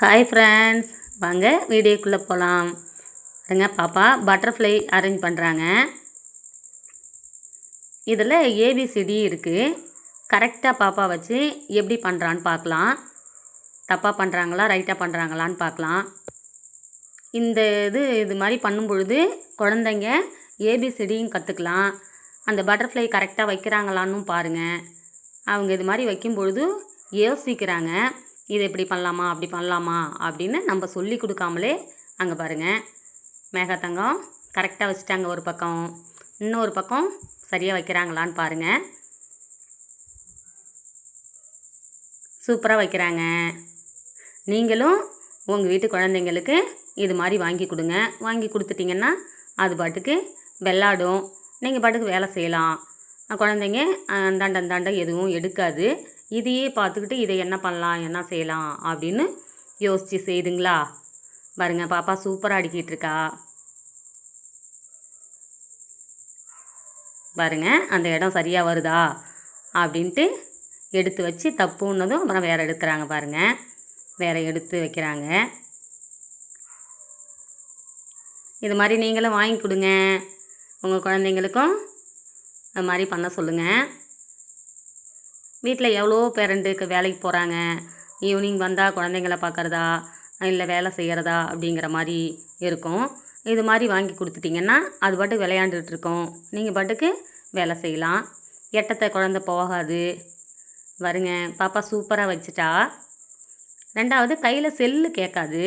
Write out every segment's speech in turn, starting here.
Hi friends, வாங்க வீடியோக்குள்ளே போகலாம். பாருங்க, பாப்பா பட்டர்ஃப்ளை அரேஞ்ச் பண்ணுறாங்க. இதில் ஏபிசிடி இருக்குது. கரெக்டாக பாப்பா வச்சு எப்படி பண்ணுறான்னு பார்க்கலாம். தப்பாக பண்ணுறாங்களா ரைட்டாக பண்ணுறாங்களான்னு பார்க்கலாம். இந்த இது மாதிரி பண்ணும் பொழுது குழந்தைங்க ஏபிசிடியும் கற்றுக்கலாம். அந்த பட்டர்ஃப்ளை கரெக்டாக வைக்கிறாங்களான்னு பாருங்கள். அவங்க இது மாதிரி வைக்கும் பொழுது யோசிக்கிறாங்க, இது எப்படி பண்ணலாமா அப்படி பண்ணலாமா அப்படின்னு நம்ம சொல்லி கொடுக்காமலே. அங்கே பாருங்கள், மேகத்தங்கம் கரெக்டாக வச்சுட்டாங்க. ஒரு பக்கம், இன்னொரு பக்கம் சரியாக வைக்கிறாங்களான்னு பாருங்கள். சூப்பராக வைக்கிறாங்க. நீங்களும் உங்கள் வீட்டு குழந்தைங்களுக்கு இது மாதிரி வாங்கி கொடுங்க. வாங்கி கொடுத்துட்டிங்கன்னா அது பாட்டுக்கு விளாடும், நீங்கள் பாட்டுக்கு வேலை செய்யலாம். குழந்தைங்க அந்தாண்ட எதுவும் எடுக்காது. இதையே பார்த்துக்கிட்டு இதை என்ன பண்ணலாம் என்ன செய்யலாம் அப்படின்னு யோசித்து செய்துங்களா. பாருங்கள், பாப்பா சூப்பராக அடிக்கிட்டு இருக்கா. பாருங்கள், அந்த இடம் சரியாக வருதா அப்படின்ட்டு எடுத்து வச்சு தப்புன்னதும் அப்புறம் வேறு எடுக்கிறாங்க. பாருங்கள், வேறு எடுத்து வைக்கிறாங்க. இது மாதிரி நீங்களும் வாங்கி கொடுங்க. உங்கள் குழந்தைங்களுக்கும் அது மாதிரி பண்ண சொல்லுங்கள். வீட்டில் எவ்வளோ பேரண்ட்டுக்கு வேலைக்கு போகிறாங்க. ஈவினிங் வந்தால் குழந்தைங்கள பார்க்குறதா இல்லை வேலை செய்கிறதா அப்படிங்கிற மாதிரி இருக்கும். இது மாதிரி வாங்கி கொடுத்துட்டிங்கன்னா அது பாட்டுக்கு விளையாண்டுட்டு இருக்கோம், நீங்கள் பாட்டுக்கு வேலை செய்யலாம். எட்டத்தை குழந்தை போகாது. வருங்க, பாப்பா சூப்பராக வச்சுட்டா. ரெண்டாவது, கையில் செல்லு கேட்காது.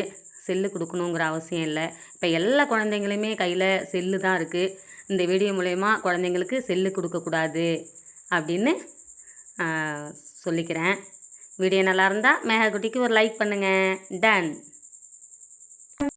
செல்லு கொடுக்கணுங்கிற அவசியம் இல்லை. இப்போ எல்லா குழந்தைங்களுமே கையில் செல்லு தான் இருக்குது. இந்த வீடியோ மூலயமா குழந்தைங்களுக்கு செல்லு கொடுக்கக்கூடாது அப்படின்னு சொல்லிக்கிறேன். வீடியோ நல்லா இருந்தால் மேகா குட்டிக்கு ஒரு லைக் பண்ணுங்கள். டன்.